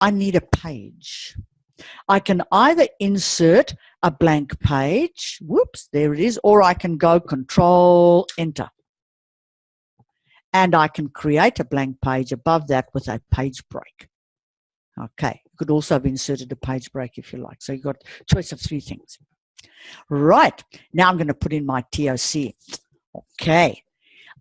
I need a page. I can either insert a blank page, whoops, there it is, or I can go Control Enter. And I can create a blank page above that with a page break. Okay, you could also have inserted a page break if you like. So you've got a choice of 3 things. Right, now I'm going to put in my ToC. Okay,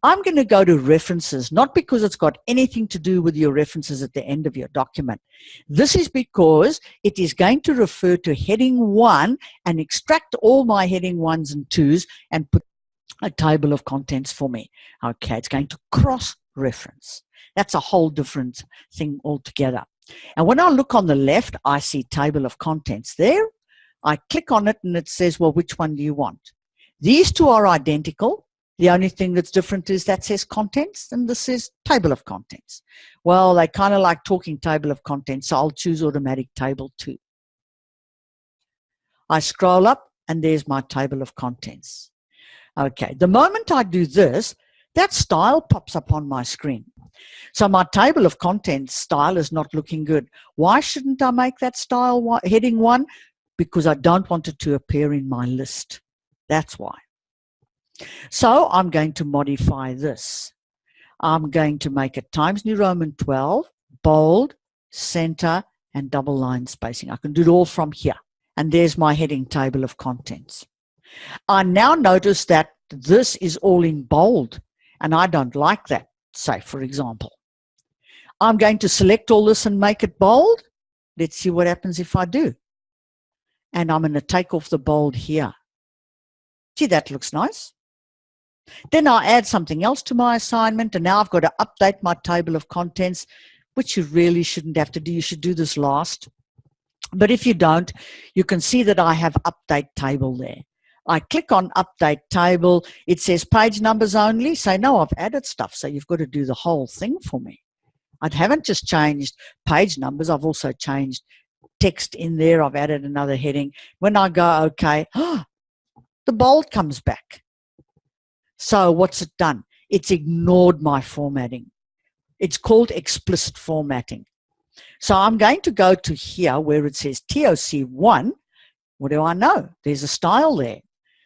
I'm going to go to references, not because it's got anything to do with your references at the end of your document. This is because it is going to refer to heading 1 and extract all my heading 1s and 2s and put a table of contents for me. Okay, it's going to cross-reference. That's a whole different thing altogether. And when I look on the left, I see table of contents there. I click on it and it says, well, which one do you want? These 2 are identical. The only thing that's different is that says contents and this says table of contents. Well, they kind of like talking table of contents, so I'll choose automatic table 2. I scroll up and there's my table of contents. Okay, the moment I do this, that style pops up on my screen. So my table of contents style is not looking good. Why shouldn't I make that style heading 1? Because I don't want it to appear in my list. That's why. So I'm going to modify this. I'm going to make it Times New Roman 12, bold, center, and double line spacing. I can do it all from here. And there's my heading table of contents. I now notice that this is all in bold, and I don't like that, say, for example. I'm going to select all this and make it bold. Let's see what happens if I do. And I'm going to take off the bold here. See, that looks nice. Then I add something else to my assignment, and now I've got to update my table of contents, which you really shouldn't have to do. You should do this last. But if you don't, you can see that I have update table there. I click on update table. It says page numbers only. So no, I've added stuff. So you've got to do the whole thing for me. I haven't just changed page numbers. I've also changed text in there. I've added another heading. When I go OK, the bold comes back. So what's it done? It's ignored my formatting. It's called explicit formatting. So I'm going to go to here where it says ToC 1. What do I know? There's a style there.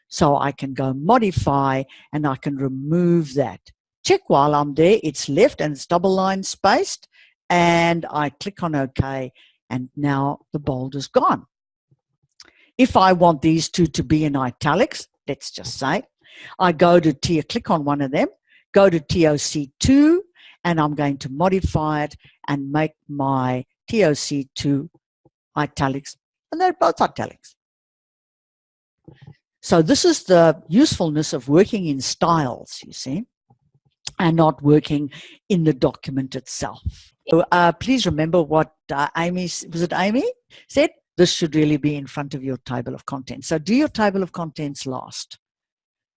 So I can go modify and I can remove that. Check while I'm there. It's left and it's double line spaced. And I click on OK. And now the bold is gone. If I want these 2 to be in italics, let's just say, I go to click on one of them, go to ToC 2, and I'm going to modify it and make my ToC 2 italics. And they're both italics. So this is the usefulness of working in styles, you see, and not working in the document itself. So, please remember what Amy said? This should really be in front of your table of contents. So do your table of contents last.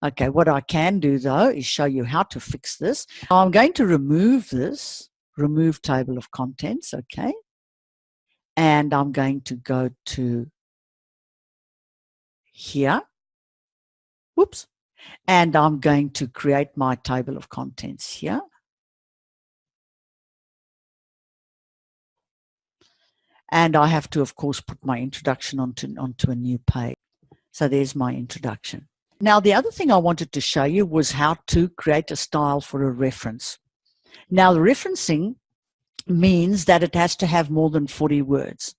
Okay, what I can do though is show you how to fix this. I'm going to remove this, remove table of contents, okay? And I'm going to go to here. Whoops. And I'm going to create my table of contents here. And I have to, of course, put my introduction onto a new page. So there's my introduction. Now, the other thing I wanted to show you was how to create a style for a reference. Now, the referencing means that it has to have more than 40 words.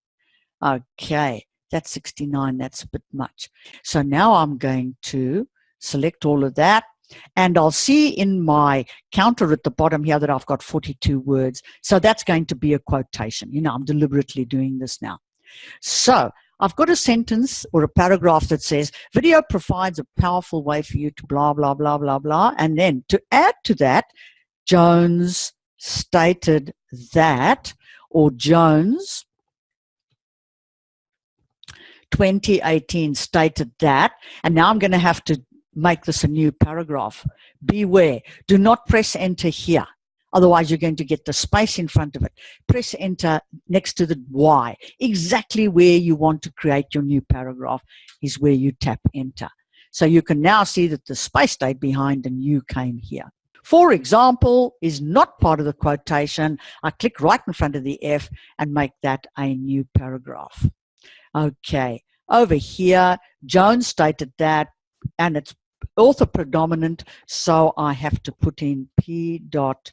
Okay, that's 69. That's a bit much. So now I'm going to select all of that. And I'll see in my counter at the bottom here that I've got 42 words. So that's going to be a quotation. You know, I'm deliberately doing this now. So I've got a sentence or a paragraph that says, video provides a powerful way for you to blah, blah, blah, blah, blah. And then to add to that, Jones stated that, or Jones 2018 stated that. And now I'm going to have to make this a new paragraph. Beware, do not press enter here. Otherwise, you're going to get the space in front of it. Press enter next to the Y. Exactly where you want to create your new paragraph is where you tap enter. So you can now see that the space stayed behind and you came here. For example is not part of the quotation. I click right in front of the F and make that a new paragraph. Okay, over here, Jones stated that, and it's author predominant, so I have to put in P.4,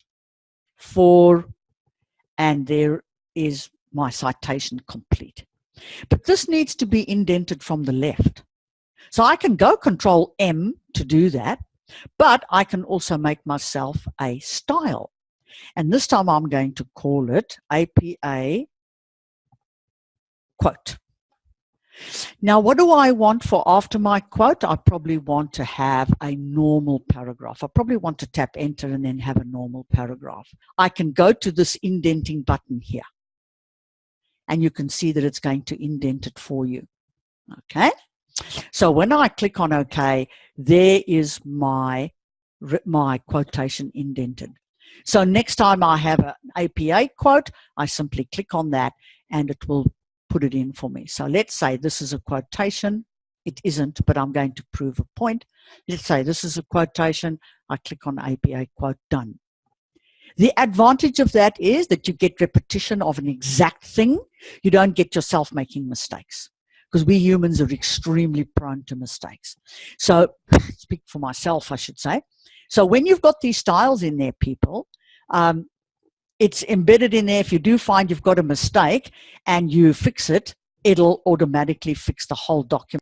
and there is my citation complete. But this needs to be indented from the left. So I can go Control M to do that, but I can also make myself a style. And this time I'm going to call it APA quote. Now, what do I want for after my quote? I probably want to have a normal paragraph. I probably want to tap enter and then have a normal paragraph. I can go to this indenting button here, and you can see that it's going to indent it for you. Okay? So when I click on OK, there is my quotation indented. So next time I have an APA quote, I simply click on that and it will put it in for me. So let's say this is a quotation. It isn't, but I'm going to prove a point. Let's say this is a quotation. I click on APA quote, done. The advantage of that is that you get repetition of an exact thing. You don't get yourself making mistakes, because we humans are extremely prone to mistakes. So, speak for myself, I should say. So when you've got these styles in there, people, it's embedded in there. If you do find you've got a mistake and you fix it, it'll automatically fix the whole document.